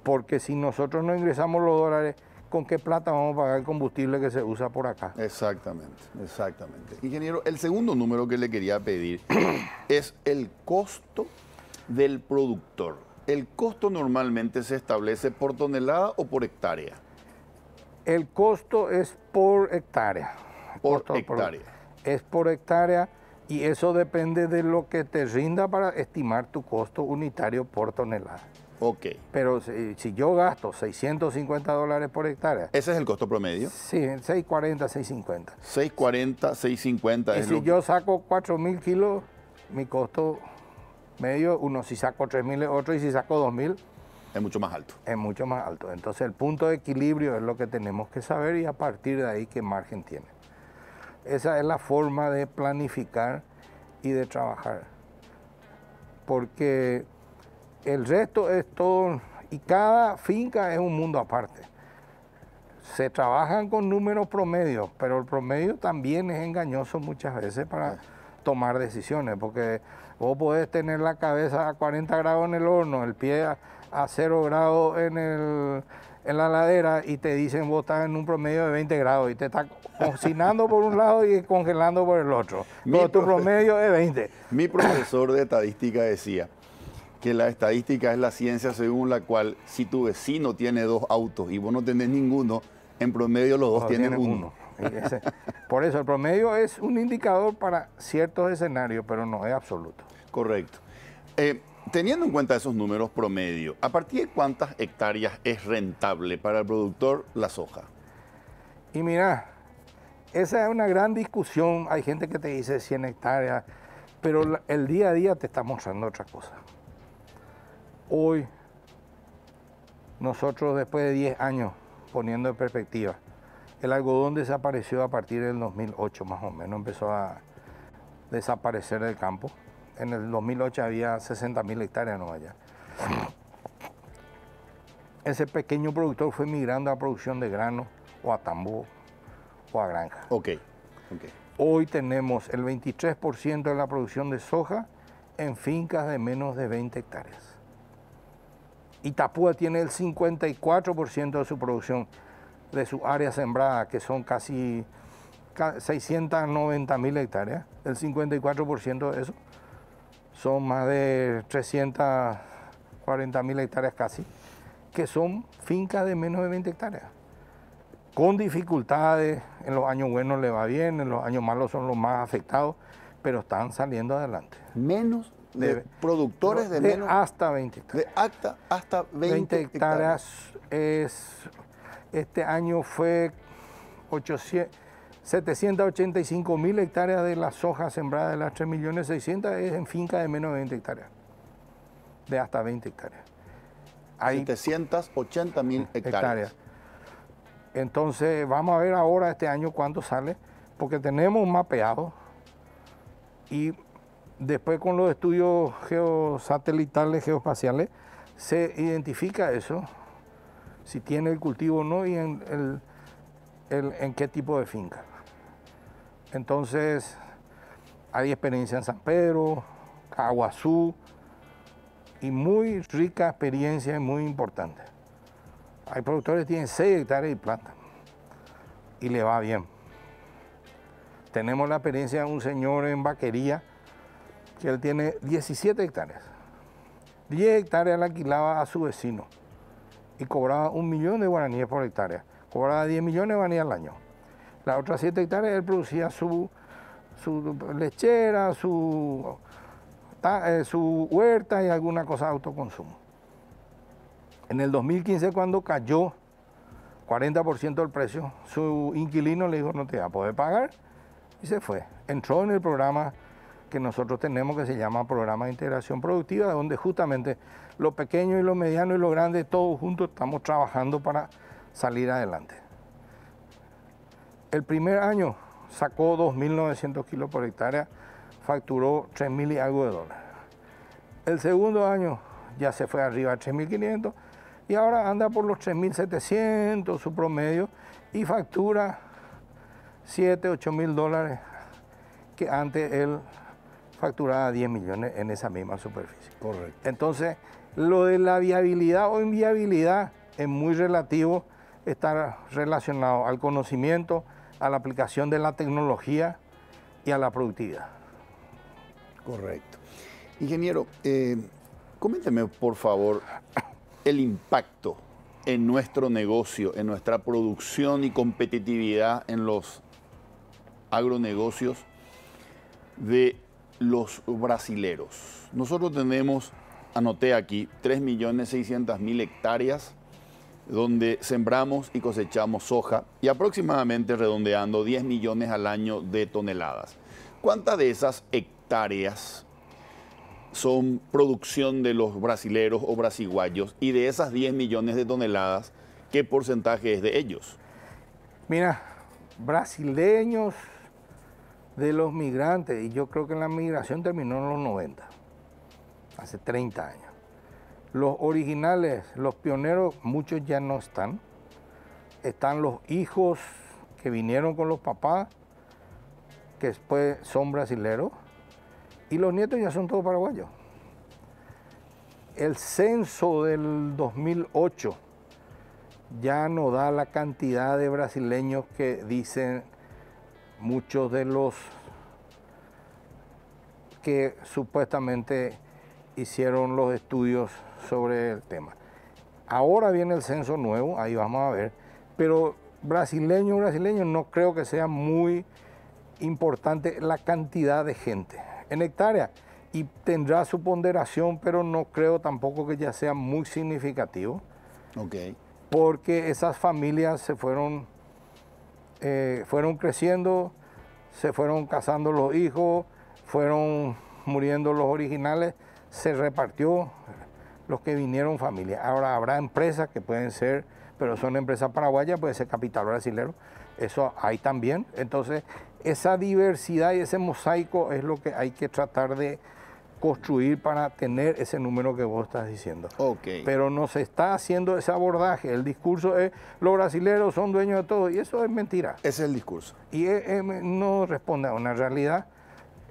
Porque si nosotros no ingresamos los dólares, ¿con qué plata vamos a pagar el combustible que se usa por acá? Exactamente. Ingeniero, el segundo número que le quería pedir es el costo del productor. ¿El costo normalmente se establece por tonelada o por hectárea? El costo es por hectárea. Es por hectárea, y eso depende de lo que te rinda para estimar tu costo unitario por tonelada. Ok. Pero si yo gasto $650 por hectárea. ¿Ese es el costo promedio? Sí, 640, 650. 640, 650. Y si yo saco 4.000 kilos, mi costo medio, si saco 3.000 es otro, y si saco 2.000... es mucho más alto. Es mucho más alto. Entonces el punto de equilibrio es lo que tenemos que saber, y a partir de ahí qué margen tiene. Esa es la forma de planificar y de trabajar. Porque el resto es todo, y cada finca es un mundo aparte. Se trabajan con números promedios, pero el promedio también es engañoso muchas veces para tomar decisiones, porque vos podés tener la cabeza a 40 grados en el horno, el pie a 0 grados en la ladera, y te dicen vos estás en un promedio de 20 grados y te está cocinando por un lado y congelando por el otro. Pero tu promedio es 20. Mi profesor de estadística decía que la estadística es la ciencia según la cual si tu vecino tiene 2 autos y vos no tenés ninguno, en promedio los dos tienen uno. Por eso el promedio es un indicador para ciertos escenarios, pero no es absoluto. Correcto. Teniendo en cuenta esos números promedio, ¿a partir de cuántas hectáreas es rentable para el productor la soja? Y mira, esa es una gran discusión. Hay gente que te dice 100 hectáreas, pero el día a día te está mostrando otra cosa. Hoy, Nosotros después de 10 años, poniendo en perspectiva, el algodón desapareció a partir del 2008 más o menos, empezó a desaparecer del campo. En el 2008 había 60.000 hectáreas nomás ya. Ese pequeño productor fue migrando a producción de grano o a tambo o a granja. Ok. Hoy tenemos el 23% de la producción de soja en fincas de menos de 20 hectáreas. Itapúa tiene el 54% de su producción, de su área sembrada, que son casi 690.000 hectáreas. El 54% de eso son más de 340.000 hectáreas casi, que son fincas de menos de 20 hectáreas. Con dificultades, en los años buenos le va bien, en los años malos son los más afectados, pero están saliendo adelante. Menos de productores de menos... hasta 20 hectáreas. De hasta 20 hectáreas. Este año fue 785.000 hectáreas de la soja sembrada, de las 3.600.000 es en finca de menos de 20 hectáreas. De hasta 20 hectáreas. Hay 780.000 hectáreas. Entonces, vamos a ver ahora este año cuánto sale, porque tenemos mapeado y después con los estudios geosatelitales, geoespaciales, se identifica eso, si tiene el cultivo o no y en qué tipo de finca. Entonces, hay experiencia en San Pedro, Caguazú, y muy rica experiencia y muy importante. Hay productores que tienen 6 hectáreas de planta y le va bien. Tenemos la experiencia de un señor en Vaquería que él tiene 17 hectáreas. 10 hectáreas la alquilaba a su vecino y cobraba 1 millón de guaraníes por hectárea. Cobraba 10 millones de guaraníes al año. Las otras 7 hectáreas él producía su lechera, su huerta y alguna cosa de autoconsumo. En el 2015, cuando cayó 40% del precio, su inquilino le dijo, no te va a poder pagar, y se fue. Entró en el programa que nosotros tenemos, que se llama Programa de Integración Productiva, donde justamente los pequeños y los medianos y los grandes, todos juntos estamos trabajando para salir adelante. El primer año sacó 2.900 kilos por hectárea, facturó 3.000 y algo de dólares. El segundo año ya se fue arriba a 3.500 y ahora anda por los 3.700 su promedio y factura 7, 8.000 dólares, que antes él facturaba 10 millones en esa misma superficie. Correcto. Entonces, lo de la viabilidad o inviabilidad es muy relativo, está relacionado al conocimiento, a la aplicación de la tecnología y a la productividad. Correcto. Ingeniero, coménteme por favor el impacto en nuestro negocio, en nuestra producción y competitividad en los agronegocios de los brasileros. Nosotros tenemos, anoté aquí, 3.600.000 hectáreas donde sembramos y cosechamos soja y aproximadamente, redondeando, 10 millones al año de toneladas. ¿Cuántas de esas hectáreas son producción de los brasileros o brasiguayos? Y de esas 10 millones de toneladas, ¿qué porcentaje es de ellos? Mira, brasileños de los migrantes, y yo creo que la migración terminó en los 90, hace 30 años. Los originales, los pioneros, muchos ya no están. Están los hijos que vinieron con los papás, que después son brasileros, y los nietos ya son todos paraguayos. El censo del 2008 ya no da la cantidad de brasileños que dicen muchos de los que supuestamente hicieron los estudios sobre el tema. Ahora viene el censo nuevo, ahí vamos a ver, pero brasileños no creo que sea muy importante la cantidad de gente en hectárea, y tendrá su ponderación, pero no creo tampoco que ya sea muy significativo. Okay. Porque esas familias se fueron creciendo, se fueron casando los hijos, fueron muriendo los originales, se repartió los que vinieron familia. Ahora habrá empresas que pueden ser, pero son empresas paraguayas, puede ser capital brasilero, eso hay también. Entonces, esa diversidad y ese mosaico es lo que hay que tratar de construir para tener ese número que vos estás diciendo. Okay. Pero no se está haciendo ese abordaje. El discurso es, los brasileños son dueños de todo, y eso es mentira. Ese es el discurso. Y no responde a una realidad.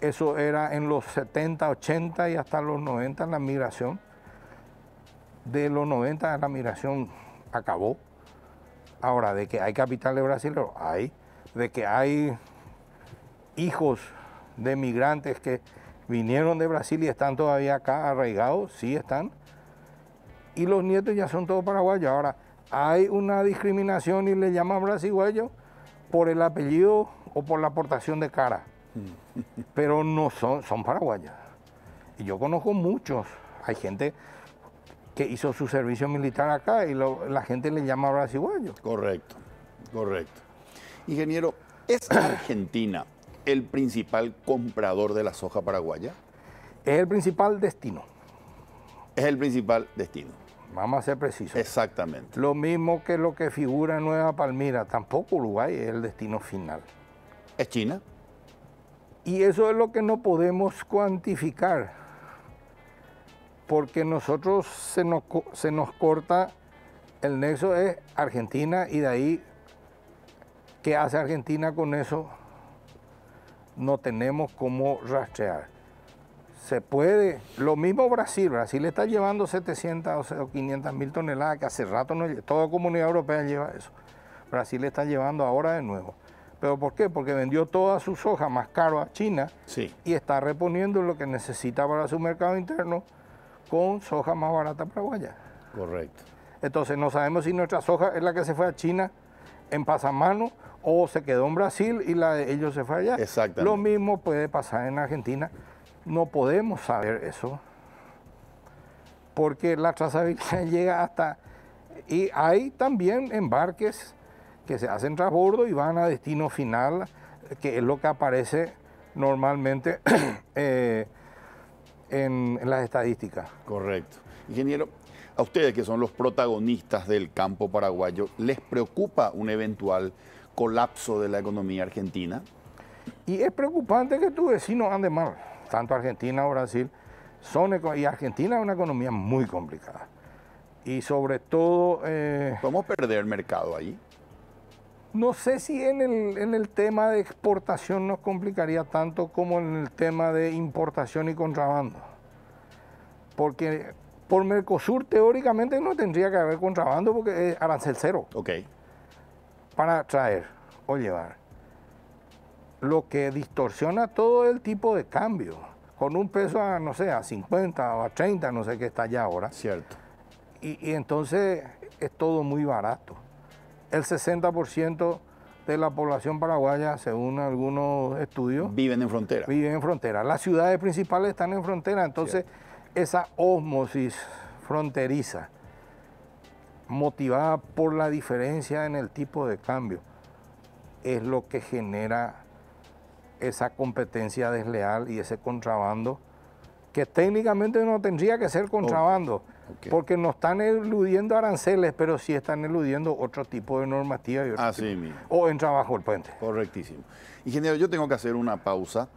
Eso era en los 70, 80 y hasta los 90 la migración. De los 90 la migración acabó. Ahora, de que hay capitales brasileños, hay. De que hay hijos de migrantes que vinieron de Brasil y están todavía acá arraigados, sí están. Y los nietos ya son todos paraguayos. Ahora, hay una discriminación y le llaman brasileño por el apellido o por la aportación de cara. Pero no son paraguayos. Y yo conozco muchos. Hay gente que hizo su servicio militar acá y la gente le llama brasileño. Correcto, correcto. Ingeniero, ¿es Argentina el principal comprador de la soja paraguaya? Es el principal destino. Es el principal destino. Vamos a ser precisos. Exactamente. Lo mismo que lo que figura en Nueva Palmira. Tampoco Uruguay es el destino final. ¿Es China? Y eso es lo que no podemos cuantificar. Porque nosotros se nos corta, el nexo es Argentina y de ahí, ¿qué hace Argentina con eso? No tenemos cómo rastrear. Se puede, lo mismo Brasil está llevando 700 o 500 mil toneladas, que hace rato toda comunidad europea lleva eso. Brasil está llevando ahora de nuevo. ¿Pero por qué? Porque vendió toda su soja más caro a China, sí, y está reponiendo lo que necesita para su mercado interno con soja más barata paraguaya. Correcto. Entonces no sabemos si nuestra soja es la que se fue a China en pasamano o se quedó en Brasil y la de ellos se fue allá. Exactamente. Lo mismo puede pasar en Argentina. No podemos saber eso porque la trazabilidad llega hasta... Y hay también embarques que se hacen transbordo y van a destino final, que es lo que aparece normalmente en las estadísticas. Correcto. Ingeniero, a ustedes que son los protagonistas del campo paraguayo, ¿les preocupa un eventual colapso de la economía argentina? Y es preocupante que tus vecinos anden mal, tanto Argentina o Brasil, y Argentina es una economía muy complicada. Y sobre todo... ¿Podemos perder el mercado ahí? No sé si en el tema de exportación nos complicaría tanto como en el tema de importación y contrabando. Porque por Mercosur teóricamente no tendría que haber contrabando porque es arancel cero. Ok. Para traer o llevar. Lo que distorsiona todo el tipo de cambio. Con un peso a, no sé, a 50 o a 30, no sé qué está ya ahora. Cierto. Y entonces es todo muy barato. El 60% de la población paraguaya, según algunos estudios, viven en frontera. Viven en frontera. Las ciudades principales están en frontera, entonces esa ósmosis fronteriza, motivada por la diferencia en el tipo de cambio, es lo que genera esa competencia desleal y ese contrabando, que técnicamente no tendría que ser contrabando. Okay. Porque no están eludiendo aranceles, pero sí están eludiendo otro tipo de normativa. Y así mismo. O entra bajo el puente. Correctísimo. Ingeniero, yo tengo que hacer una pausa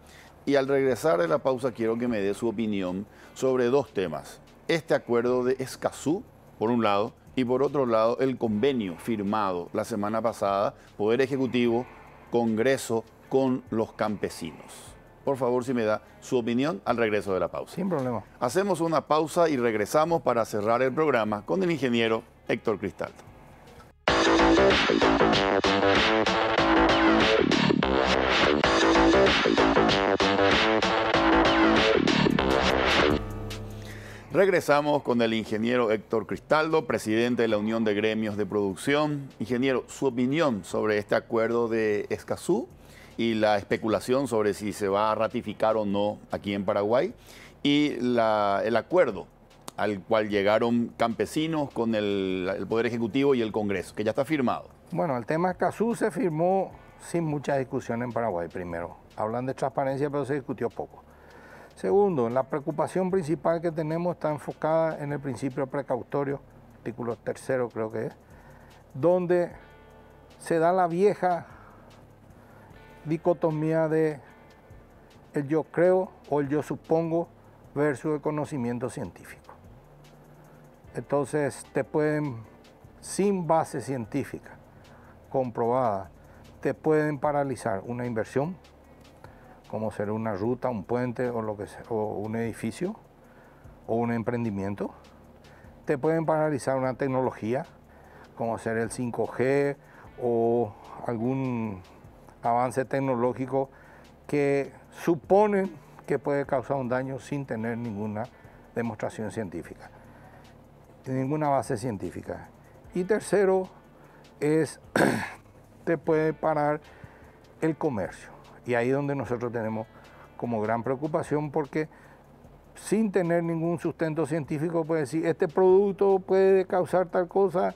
y al regresar de la pausa quiero que me dé su opinión sobre dos temas. Este acuerdo de Escazú, por un lado, y por otro lado el convenio firmado la semana pasada, Poder Ejecutivo, Congreso con los campesinos. Por favor, si me da su opinión al regreso de la pausa. Sin problema. Hacemos una pausa y regresamos para cerrar el programa con el ingeniero Héctor Cristaldo. Regresamos con el ingeniero Héctor Cristaldo, presidente de la Unión de Gremios de Producción. Ingeniero, su opinión sobre este acuerdo de Escazú y la especulación sobre si se va a ratificar o no aquí en Paraguay, y el acuerdo al cual llegaron campesinos con el Poder Ejecutivo y el Congreso, que ya está firmado. Bueno, el tema Escazú se firmó sin mucha discusión en Paraguay primero. Hablan de transparencia, pero se discutió poco. Segundo, la preocupación principal que tenemos está enfocada en el principio precautorio, artículo 3 creo que es, donde se da la vieja dicotomía de el yo creo o el yo supongo versus el conocimiento científico. Entonces te pueden, sin base científica comprobada, te pueden paralizar una inversión, como ser una ruta, un puente o lo que sea, o un edificio o un emprendimiento. Te pueden paralizar una tecnología, como ser el 5G o algún avance tecnológico que suponen que puede causar un daño sin tener ninguna demostración científica, ninguna base científica. Y tercero es, te puede parar el comercio. Y ahí es donde nosotros tenemos como gran preocupación, porque sin tener ningún sustento científico puede decir, este producto puede causar tal cosa,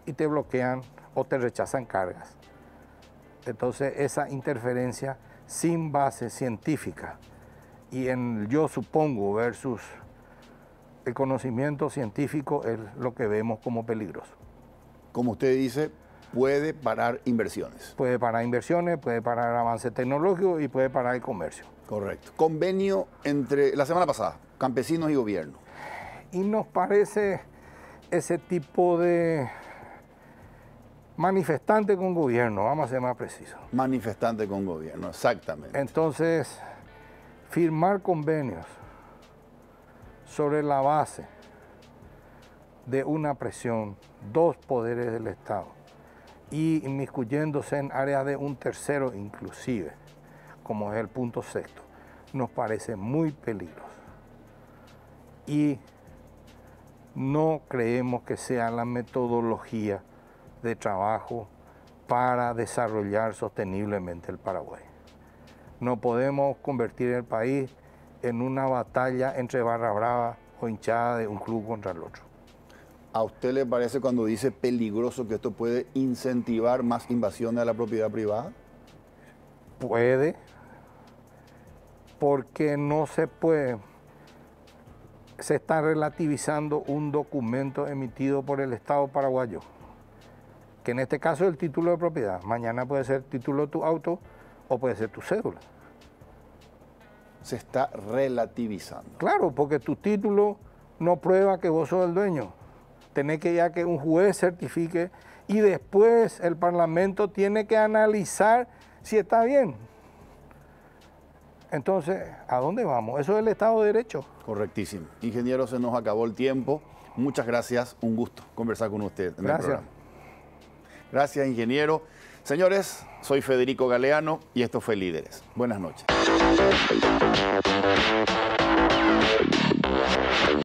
y te bloquean o te rechazan cargas. Entonces esa interferencia sin base científica y en yo supongo versus el conocimiento científico es lo que vemos como peligroso. Como usted dice, puede parar inversiones. Puede parar inversiones, puede parar avance tecnológico y puede parar el comercio. Correcto. Convenio entre, la semana pasada, campesinos y gobierno. Y nos parece ese tipo de manifestante con gobierno, vamos a ser más precisos. Manifestante con gobierno, exactamente. Entonces, firmar convenios sobre la base de una presión, dos poderes del Estado, y inmiscuyéndose en áreas de un tercero inclusive, como es el punto 6, nos parece muy peligroso. Y no creemos que sea la metodología de trabajo para desarrollar sosteniblemente el Paraguay. No podemos convertir el país en una batalla entre barra brava o hinchada de un club contra el otro. ¿A usted le parece cuando dice peligroso que esto puede incentivar más invasiones a la propiedad privada? Puede, porque no se puede. Se está relativizando un documento emitido por el Estado paraguayo, que en este caso es el título de propiedad. Mañana puede ser el título de tu auto o puede ser tu cédula. Se está relativizando. Claro, porque tu título no prueba que vos sos el dueño. Tenés que ya que un juez certifique y después el Parlamento tiene que analizar si está bien. Entonces, ¿a dónde vamos? Eso es el Estado de Derecho. Correctísimo. Ingeniero, se nos acabó el tiempo. Muchas gracias. Un gusto conversar con usted en el programa. Gracias, ingeniero. Señores, soy Federico Galeano y esto fue Líderes. Buenas noches.